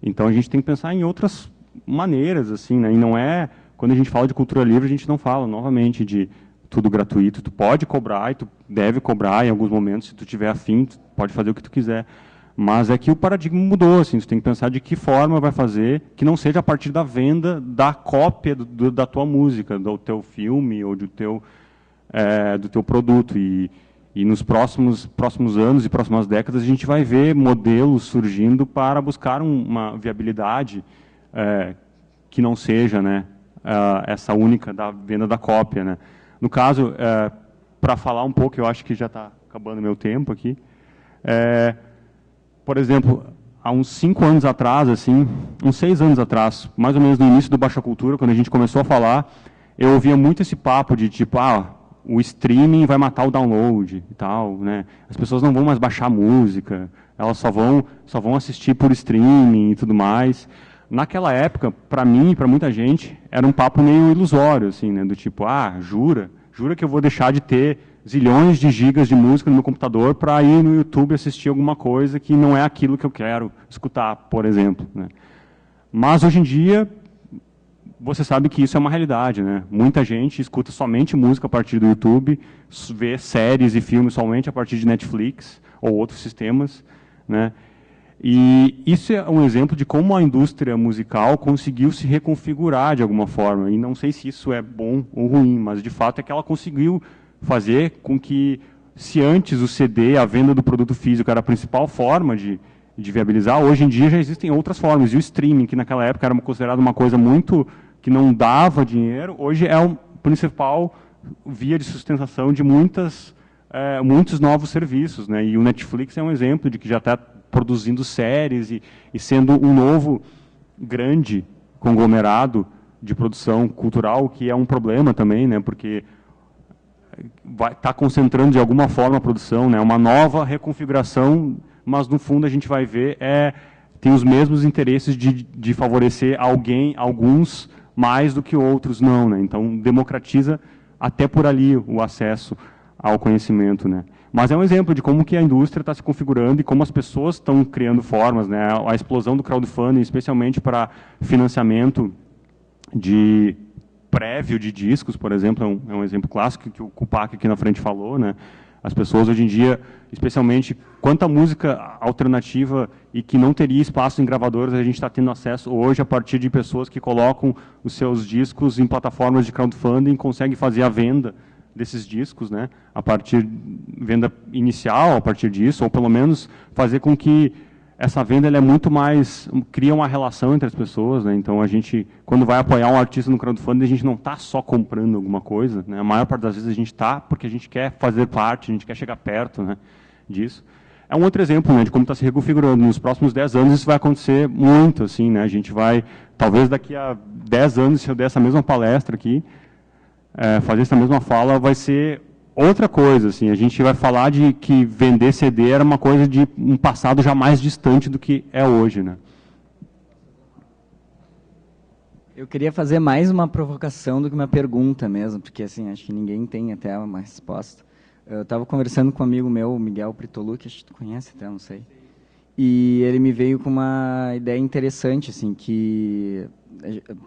Então a gente tem que pensar em outras maneiras, assim, né? E não é, quando a gente fala de cultura livre, a gente não fala novamente de tudo gratuito. Tu pode cobrar e tu deve cobrar em alguns momentos, se tu tiver afim, tu pode fazer o que tu quiser. Mas é que o paradigma mudou, assim, tu tem que pensar de que forma vai fazer, que não seja a partir da venda da cópia da tua música, do teu filme ou do teu produto. E nos próximos anos e próximas décadas a gente vai ver modelos surgindo para buscar uma viabilidade que não seja, né, essa única da venda da cópia, né. No caso, para falar um pouco, eu acho que já está acabando meu tempo aqui, por exemplo, há uns 5 anos atrás, assim, uns 6 anos atrás, mais ou menos no início do Baixa Cultura, quando a gente começou a falar, eu ouvia muito esse papo de tipo, o streaming vai matar o download e tal, né? As pessoas não vão mais baixar música, elas só vão assistir por streaming e tudo mais. Naquela época, para mim e para muita gente, era um papo meio ilusório, assim, né? Do tipo, jura que eu vou deixar de ter zilhões de gigas de música no meu computador para ir no YouTube assistir alguma coisa que não é aquilo que eu quero escutar, por exemplo, né? Mas hoje em dia você sabe que isso é uma realidade, né? Muita gente escuta somente música a partir do YouTube, vê séries e filmes somente a partir de Netflix ou outros sistemas, né? E isso é um exemplo de como a indústria musical conseguiu se reconfigurar de alguma forma. E não sei se isso é bom ou ruim, mas de fato é que ela conseguiu fazer com que, se antes o CD, a venda do produto físico era a principal forma de viabilizar, hoje em dia já existem outras formas. E o streaming, que naquela época era considerado uma coisa muito que não dava dinheiro, hoje é a principal via de sustentação de muitos novos serviços, né? E o Netflix é um exemplo de que já está produzindo séries e sendo um novo grande conglomerado de produção cultural, que é um problema também, né? Porque está concentrando de alguma forma a produção, né? Uma nova reconfiguração, mas no fundo a gente vai ver tem os mesmos interesses de favorecer alguns mais do que outros não, né? Então democratiza até por ali o acesso ao conhecimento, né? Mas é um exemplo de como que a indústria está se configurando e como as pessoas estão criando formas, né? A explosão do crowdfunding, especialmente para financiamento prévio de discos, por exemplo, é um exemplo clássico que o Kupak aqui na frente falou, né? As pessoas hoje em dia, especialmente quanta música alternativa e que não teria espaço em gravadoras, a gente está tendo acesso hoje a partir de pessoas que colocam os seus discos em plataformas de crowdfunding, conseguem fazer a venda desses discos, né? A partir venda inicial, a partir disso, ou pelo menos fazer com que essa venda é muito mais, cria uma relação entre as pessoas, né? Então a gente, quando vai apoiar um artista no crowdfunding, a gente não está só comprando alguma coisa, né? A maior parte das vezes a gente está porque a gente quer fazer parte, a gente quer chegar perto, né, disso. É um outro exemplo, né, de como está se reconfigurando. Nos próximos 10 anos isso vai acontecer muito, assim, né? A gente vai, talvez daqui a 10 anos, se eu der essa mesma palestra aqui, fazer essa mesma fala, vai ser outra coisa, assim, a gente vai falar de que vender CD era uma coisa de um passado já mais distante do que é hoje, né? Eu queria fazer mais uma provocação do que uma pergunta mesmo, porque assim, acho que ninguém tem até uma resposta. Eu estava conversando com um amigo meu, o Miguel Pritolu, que acho que tu conhece até, não sei. E ele me veio com uma ideia interessante, assim, que,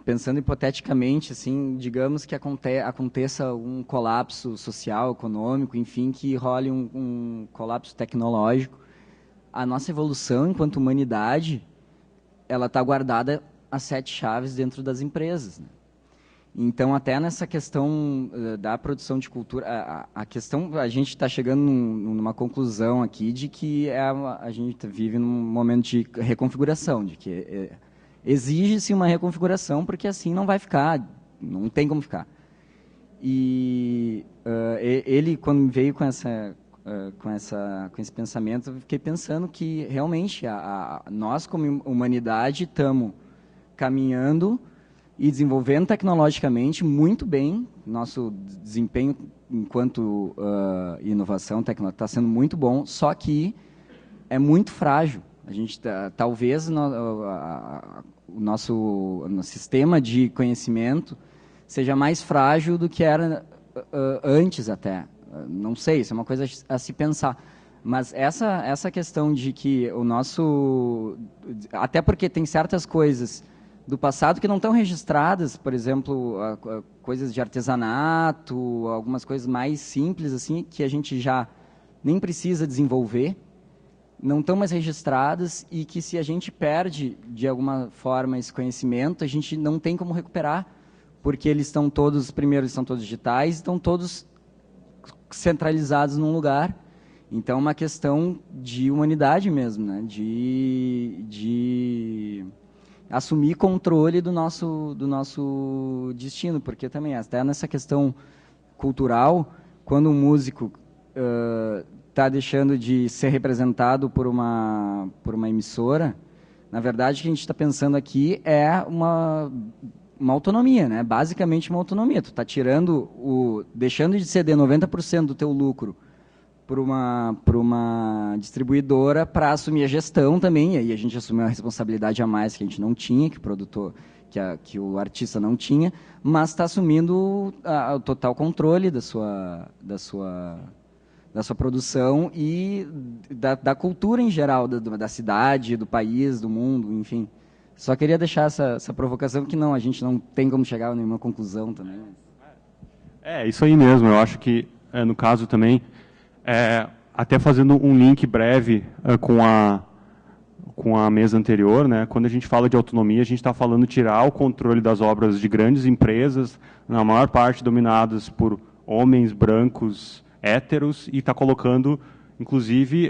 pensando hipoteticamente, assim, digamos que aconteça um colapso social, econômico, enfim, que role um colapso tecnológico. A nossa evolução enquanto humanidade, ela está guardada as 7 chaves dentro das empresas, né? Então, até nessa questão da produção de cultura, a gente está chegando numa conclusão aqui de que a gente vive num momento de reconfiguração, de que exige-se uma reconfiguração, porque assim não vai ficar, não tem como ficar. E ele, quando veio com esse pensamento, eu fiquei pensando que realmente nós, como humanidade, estamos caminhando e desenvolvendo tecnologicamente muito bem. Nosso desempenho enquanto inovação tecnológica está sendo muito bom, só que é muito frágil. A gente talvez o nosso sistema de conhecimento seja mais frágil do que era antes até. Não sei, isso é uma coisa a se pensar. Mas essa questão de que o nosso... Até porque tem certas coisas do passado que não estão registradas, por exemplo, coisas de artesanato, algumas coisas mais simples, assim, que a gente já nem precisa desenvolver, não estão mais registradas e que se a gente perde, de alguma forma, esse conhecimento, a gente não tem como recuperar, porque eles estão todos, primeiro, eles estão todos digitais, estão todos centralizados num lugar. Então, é uma questão de humanidade mesmo, né? De assumir controle do nosso destino, porque também até nessa questão cultural, quando um músico está deixando de ser representado por uma emissora, na verdade o que a gente está pensando aqui é uma autonomia, né? Basicamente uma autonomia. Tu está deixando de ceder 90% do teu lucro por uma distribuidora para assumir a gestão também, e aí a gente assumiu uma responsabilidade a mais que a gente não tinha, que o produtor, que o artista não tinha, mas está assumindo o total controle da sua produção e da cultura em geral, da cidade, do país, do mundo, enfim. Só queria deixar essa provocação, que não, a gente não tem como chegar a nenhuma conclusão também. É, isso aí mesmo, eu acho que, no caso também, até fazendo um link breve com a mesa anterior, né? Quando a gente fala de autonomia, a gente está falando tirar o controle das obras de grandes empresas, na maior parte dominadas por homens brancos, héteros, e está colocando, inclusive,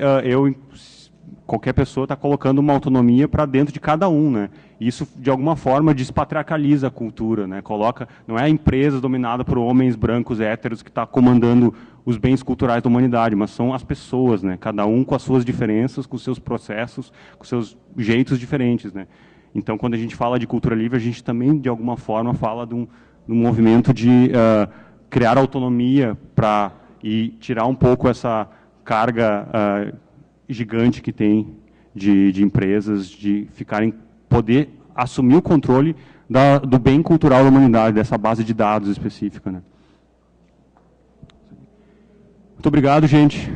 qualquer pessoa está colocando uma autonomia para dentro de cada um, né? Isso, de alguma forma, despatriarcaliza a cultura, né? Não é a empresa dominada por homens brancos héteros que está comandando os bens culturais da humanidade, mas são as pessoas, né? Cada um com as suas diferenças, com os seus processos, com os seus jeitos diferentes, né? Então, quando a gente fala de cultura livre, a gente também, de alguma forma, fala de um movimento de criar autonomia e tirar um pouco essa carga gigante que tem de empresas, de poder assumir o controle do bem cultural da humanidade, dessa base de dados específica, né? Muito obrigado, gente.